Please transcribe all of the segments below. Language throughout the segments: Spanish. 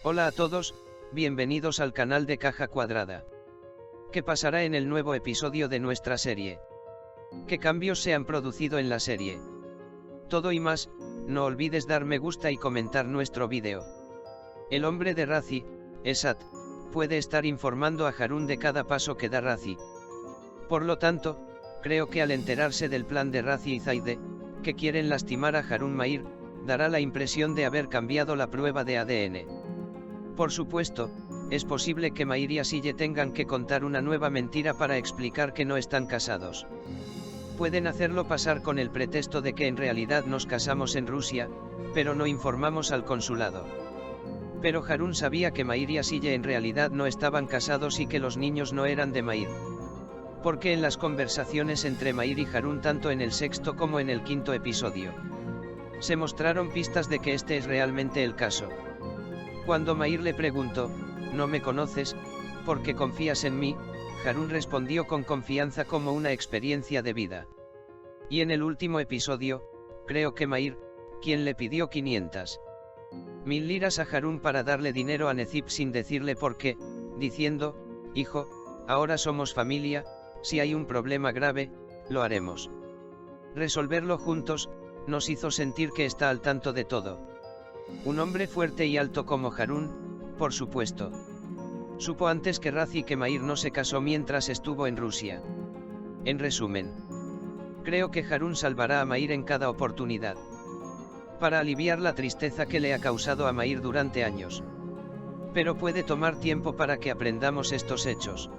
Hola a todos, bienvenidos al canal de Caja Cuadrada. ¿Qué pasará en el nuevo episodio de nuestra serie? ¿Qué cambios se han producido en la serie? Todo y más, no olvides dar me gusta y comentar nuestro vídeo. El hombre de Razi, Esat, puede estar informando a Harun de cada paso que da Razi. Por lo tanto, creo que al enterarse del plan de Razi y Zaide, que quieren lastimar a Harun Mahir, dará la impresión de haber cambiado la prueba de ADN. Por supuesto, es posible que Mahir y Asille tengan que contar una nueva mentira para explicar que no están casados. Pueden hacerlo pasar con el pretexto de que en realidad nos casamos en Rusia, pero no informamos al consulado. Pero Harun sabía que Mahir y Asille en realidad no estaban casados y que los niños no eran de Mahir. Porque en las conversaciones entre Mahir y Harun tanto en el sexto como en el quinto episodio, se mostraron pistas de que este es realmente el caso. Cuando Mahir le preguntó, ¿no me conoces? ¿Por qué confías en mí? Harun respondió con confianza como una experiencia de vida. Y en el último episodio, creo que Mahir, quien le pidió 500.000 liras a Harun para darle dinero a Necip sin decirle por qué, diciendo, hijo, ahora somos familia, si hay un problema grave, lo haremos. Resolverlo juntos, nos hizo sentir que está al tanto de todo. Un hombre fuerte y alto como Harun, por supuesto. Supo antes que Razi que Mahir no se casó mientras estuvo en Rusia. En resumen, creo que Harun salvará a Mahir en cada oportunidad, para aliviar la tristeza que le ha causado a Mahir durante años. Pero puede tomar tiempo para que aprendamos estos hechos.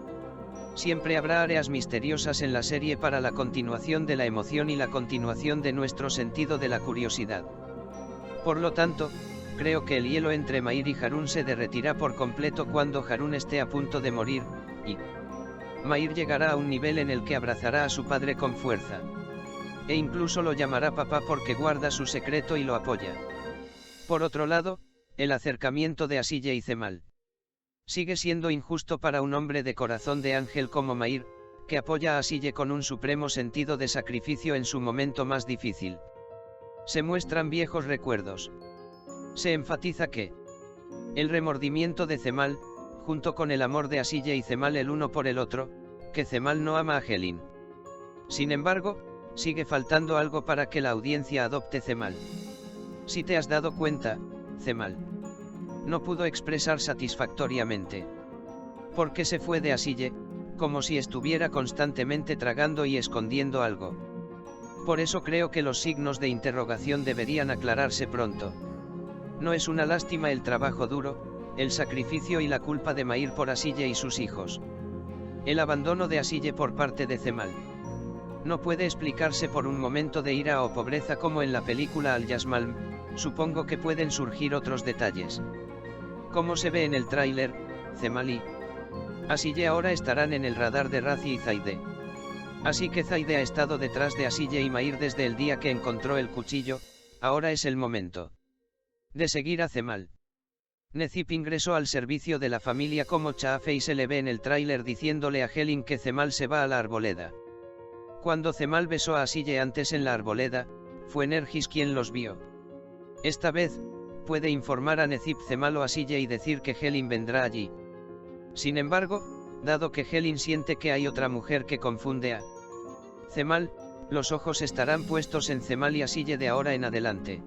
Siempre habrá áreas misteriosas en la serie para la continuación de la emoción y la continuación de nuestro sentido de la curiosidad. Por lo tanto, creo que el hielo entre Mahir y Harun se derretirá por completo cuando Harun esté a punto de morir, y Mahir llegará a un nivel en el que abrazará a su padre con fuerza. E incluso lo llamará papá porque guarda su secreto y lo apoya. Por otro lado, el acercamiento de Asille y Cemal sigue siendo injusto para un hombre de corazón de ángel como Mahir, que apoya a Asille con un supremo sentido de sacrificio en su momento más difícil. Se muestran viejos recuerdos. Se enfatiza que el remordimiento de Cemal, junto con el amor de Asille y Cemal el uno por el otro, que Cemal no ama a Helin. Sin embargo, sigue faltando algo para que la audiencia adopte Cemal. Si te has dado cuenta, Cemal no pudo expresar satisfactoriamente porque se fue de Asille, como si estuviera constantemente tragando y escondiendo algo. Por eso creo que los signos de interrogación deberían aclararse pronto. No es una lástima el trabajo duro, el sacrificio y la culpa de Mahir por Asille y sus hijos. El abandono de Asille por parte de Cemal no puede explicarse por un momento de ira o pobreza como en la película Al Yasmalm. Supongo que pueden surgir otros detalles. Como se ve en el tráiler, Cemal y Asille ahora estarán en el radar de Razi y Zaide. Así que Zaide ha estado detrás de Asille y Mahir desde el día que encontró el cuchillo, ahora es el momento de seguir a Cemal. Necip ingresó al servicio de la familia como Chafe y se le ve en el tráiler diciéndole a Helin que Cemal se va a la arboleda. Cuando Cemal besó a Asille antes en la arboleda, fue Nergis quien los vio. Esta vez, puede informar a Necip Cemal o Asille y decir que Helin vendrá allí. Sin embargo, dado que Helin siente que hay otra mujer que confunde a Cemal, los ojos estarán puestos en Cemal y Asille de ahora en adelante.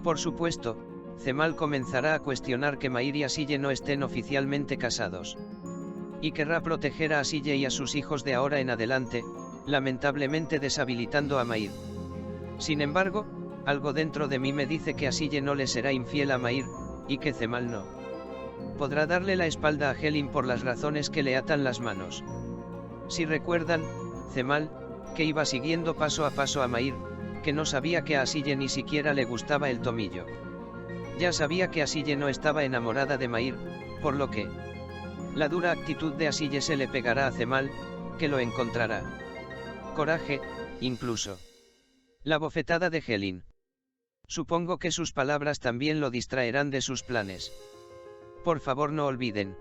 Por supuesto, Cemal comenzará a cuestionar que Mahir y Asille no estén oficialmente casados. Y querrá proteger a Asille y a sus hijos de ahora en adelante, lamentablemente deshabilitando a Mahir. Sin embargo, algo dentro de mí me dice que Asille no le será infiel a Mahir, y que Cemal no podrá darle la espalda a Helin por las razones que le atan las manos. Si recuerdan, Cemal, que iba siguiendo paso a paso a Mahir, que no sabía que a Asille ni siquiera le gustaba el tomillo. Ya sabía que Asille no estaba enamorada de Mahir, por lo que la dura actitud de Asille se le pegará a Cemal, que lo encontrará coraje, incluso la bofetada de Helin. Supongo que sus palabras también lo distraerán de sus planes. Por favor no olviden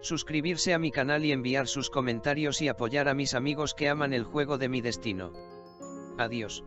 suscribirse a mi canal y enviar sus comentarios y apoyar a mis amigos que aman el juego de mi destino. Adiós.